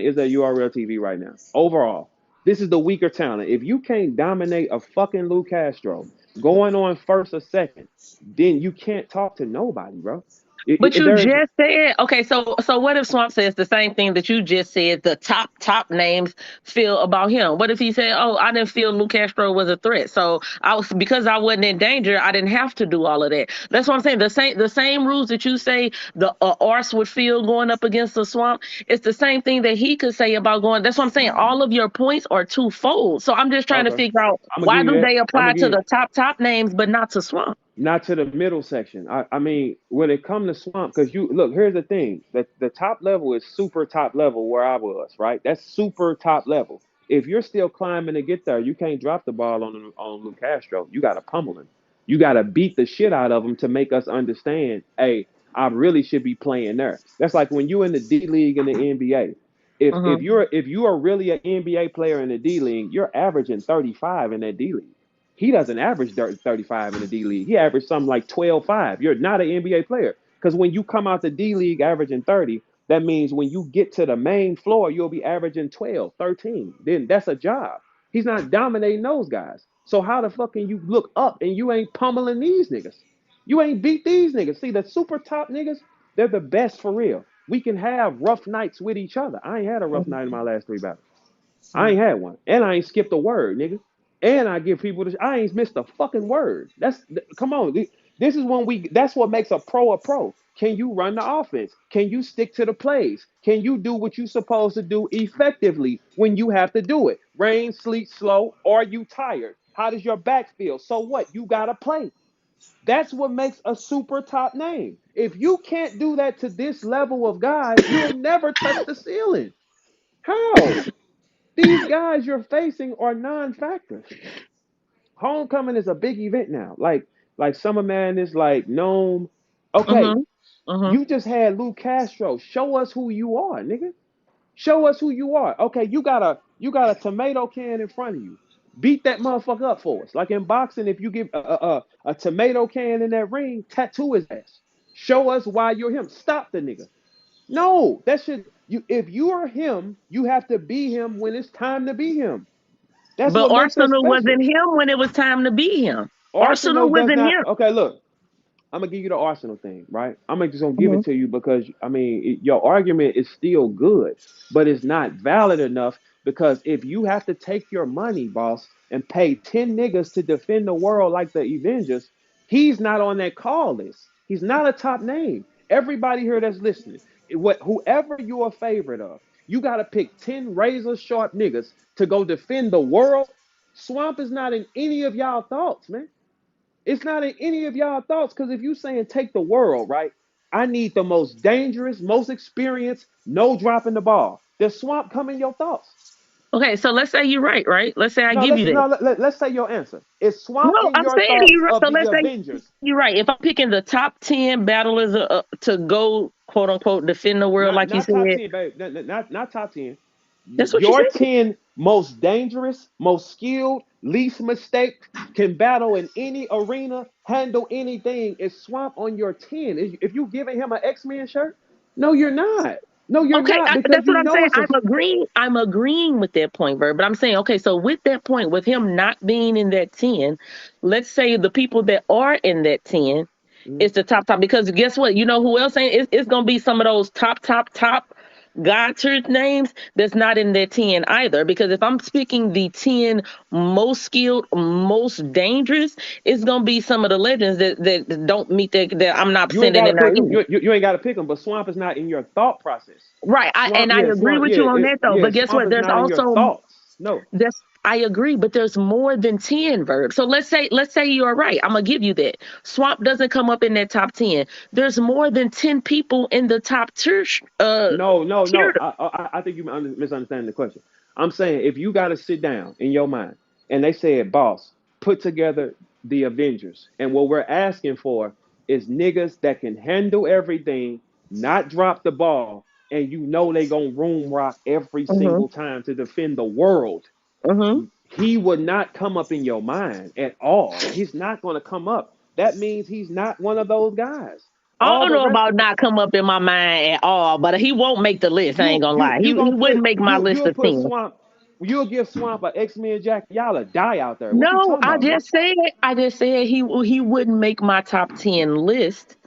is at URL TV right now. Overall, this is the weaker talent. If you can't dominate a fucking Lou Castro going on first or second, then you can't talk to nobody, bro. But you There's just said, okay, so what if Swamp says the same thing that you just said, the top names feel about him? What if he said, oh, I didn't feel Lou Castro was a threat. So I was, because I wasn't in danger, I didn't have to do all of that. That's what I'm saying. The same rules that you say the arse would feel going up against the Swamp, it's the same thing that he could say about going. That's what I'm saying. All of your points are twofold. So I'm just trying to okay. figure out, I'm gonna why give you do that. they I'm gonna apply to give the top names but not to Swamp? not to the middle section. I mean, when it come to swamp, because you look, here's the thing: the top level is super top level where I was, right? That's super top level. If you're still climbing to get there, you can't drop the ball on Luke Castro. You got to pummel him. You got to beat the shit out of him to make us understand. Hey, I really should be playing there. That's like when you in the D League in the NBA. If you are really an NBA player in the D League, you're averaging 35 in that D League. He doesn't average 35 in the D League. He averaged something like 12.5. You're not an NBA player. Because when you come out the D League averaging 30, that means when you get to the main floor, you'll be averaging 12, 13. Then that's a job. He's not dominating those guys. So how the fuck can you look up and you ain't pummeling these niggas? You ain't beat these niggas. See, the super top niggas, they're the best for real. We can have rough nights with each other. I ain't had a rough night in my last three battles. I ain't had one. And I ain't skipped a word, nigga. And I give people this. I ain't missed a fucking word. Come on. This is when we that's what makes a pro a pro. Can you run the offense? Can you stick to the plays? Can you do what you're supposed to do effectively when you have to do it? Rain, sleet, slow, are you tired? How does your back feel? So what? You gotta play. That's what makes a super top name. If you can't do that to this level of guys, you'll never touch the ceiling. How? These guys you're facing are non-factors. Homecoming is a big event now. Like Summer Madness, like Gnome. Okay, Mhm. Mhm. you just had Lou Castro. Show us who you are, nigga. Show us who you are. Okay, you got a tomato can in front of you. Beat that motherfucker up for us. Like in boxing, if you give a tomato can in that ring, tattoo his ass. Show us why you're him. Stop the nigga. No, that should you. If you are him, you have to be him when it's time to be him. That's But what makes us Arsenal special. wasn't him when it was time to be him. Arsenal Arsenal does wasn't not. him. Okay, look, I'm gonna give you the Arsenal thing, right? I'm just gonna give Mhm. it to you because I mean your argument is still good, but it's not valid enough because if you have to take your money, boss, and pay 10 niggas to defend the world like the Avengers, he's not on that call list. He's not a top name. Everybody here that's listening, whoever you're a favorite of, you gotta pick 10 razor sharp niggas to go defend the world. Swamp is not in any of y'all thoughts, man. It's not in any of y'all thoughts because if you saying take the world, right? I need the most dangerous, most experienced, no dropping the ball. Does Swamp come in your thoughts? Okay, so let's say you're right, right? Let's say I No, give let's you that. no, let's say your answer. Is Swamp No, in I'm your saying thoughts you're right. of So the let's say Avengers? you're right. If I'm picking the top 10 battlers to go, quote unquote, defend the world, Not like you not top said, 10, babe. Not top 10. that's what you Your said. 10 most dangerous, most skilled, least mistake, can battle in any arena, handle anything. Is Swamp on your 10? If you giving him an X-Men shirt? No, you're not. No, you're Okay, not because that's what you I'm know saying. it's a I'm agreeing with that point, Verb. But I'm saying, okay, so with that point, with him not being in that 10, let's say the people that are in that 10 Mhm. is the top. Because guess what? You know who else ain't? It's gonna be some of those top God tier names that's not in that 10 either. Because if I'm speaking the 10 most skilled, most dangerous, it's gonna be some of the legends that don't meet that I'm not You ain't sending gotta in there pick him. either. You ain't gotta pick him. But Swamp is not in your thought process. Right. Swamp, And I yeah, agree Swamp, with yeah, you on that though. yeah. But guess Swamp what? is There's not in your also thoughts. No. there's I agree, but there's more than 10 verbs. So let's say you're right. I'm gonna give you that. Swamp doesn't come up in that top 10. There's more than 10 people in the top tier No, no, tier. no. I think you misunderstanding the question. I'm saying if you got to sit down in your mind and they said, boss, put together the Avengers. And what we're asking for is niggas that can handle everything, not drop the ball, and you know they going to room rock every Hmm. single time to defend the world. Hmm. He would not come up in your mind at all. He's not going to come up. That means he's not one of those guys. I All don't the know rest about of them, not come up in my mind at all, but he won't make the list. I ain't you gonna you lie. you He gonna wouldn't put make my list you'll of put 10. Swamp. You'll give Swamp a X-Men jacket. Y'all die out there. What you No, talking about, bro? I just said he wouldn't make my top 10 list,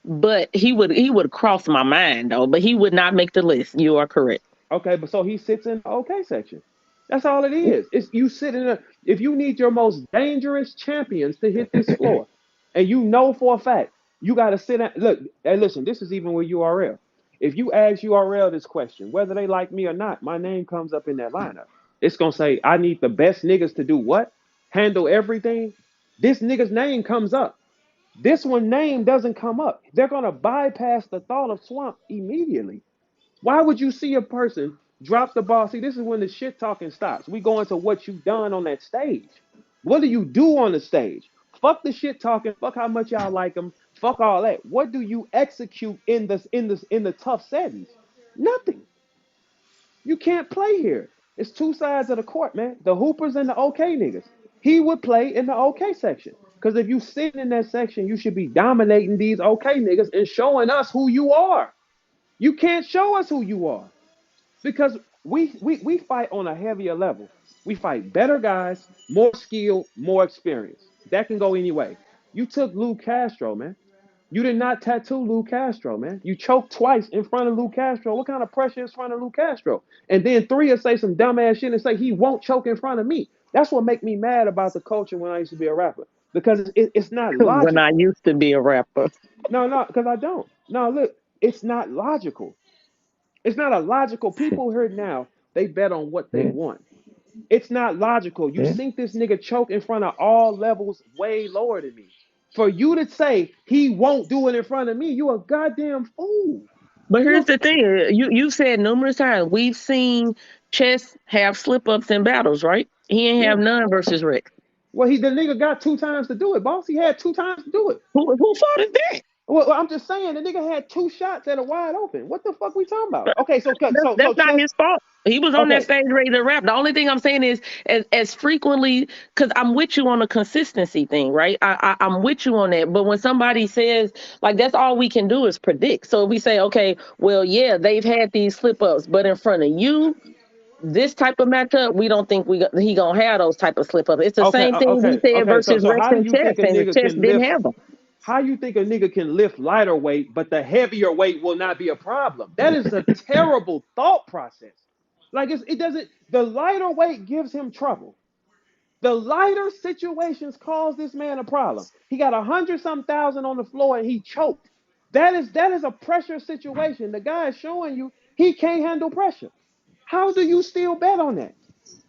but he would cross my mind though, but he would not make the list. You are correct. Okay, but so he sits in the OK section. That's all it is. It's you sit in a. If you need your most dangerous champions to hit this floor, and you know for a fact you got to sit at look. And listen, this is even with URL. If you ask URL this question, whether they like me or not, my name comes up in that lineup. It's gonna say I need the best niggas to do what? Handle everything. This nigga's name comes up. This one name doesn't come up. They're gonna bypass the thought of Swamp immediately. Why would you see a person drop the ball? See, this is when the shit talking stops. We go into what you done on that stage. What do you do on the stage? Fuck the shit talking. Fuck how much y'all like them. Fuck all that. What do you execute in the tough settings? Nothing. You can't play here. It's two sides of the court, man. The hoopers and the OK niggas. He would play in the OK section. Because if you sitting in that section, you should be dominating these OK niggas and showing us who you are. You can't show us who you are because we fight on a heavier level. We fight better guys, more skill, more experience. That can go any way. You took Lou Castro, man. You did not tattoo Lou Castro, man. You choked twice in front of Lou Castro. What kind of pressure is in front of Lou Castro? And then three will say some dumbass shit and say he won't choke in front of me. That's what make me mad about the culture when I used to be a rapper because it's not When I logical. used to be a rapper. No, because I don't. No, look, it's not logical. It's not a logical. People here now, they bet on what they want. It's not logical. You think this nigga choke in front of all levels way lower than me. For you to say he won't do it in front of me, you a goddamn fool. But You here's the thing: you said numerous times we've seen Chess have slip ups in battles, right? He ain't have yeah. none versus Rex. Well, the nigga got two times to do it, boss. He had two times to do it. Who fought is that? Well, I'm just saying the nigga had two shots that are wide open. What the fuck we talking about? Okay, so cut. So That's not chess. his fault. He was on that Okay, stage ready to rap. The only thing I'm saying is, as frequently, because I'm with you on the consistency thing, right? I'm with you on that. But when somebody says, like, that's all we can do is predict. So if we say, okay, well, yeah, they've had these slip ups, but in front of you, this type of matchup, we don't think he gonna have those type of slip ups. It's the okay, same thing we said okay. So versus so Rex how do and you Chess, think a and nigga Chess can didn't lift? have them. How you think a nigga can lift lighter weight, but the heavier weight will not be a problem? That is a terrible thought process. Like it doesn't. The lighter weight gives him trouble. The lighter situations cause this man a problem. He got 100 some thousand on the floor and he choked. That is a pressure situation. The guy is showing you he can't handle pressure. How do you still bet on that?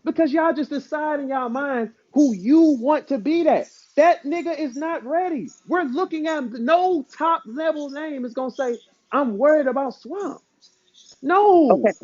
Because y'all just decide in y'all mind who you want to be that. That nigga is not ready. We're looking at no top level name is gonna say, I'm worried about Swamp. Okay. No.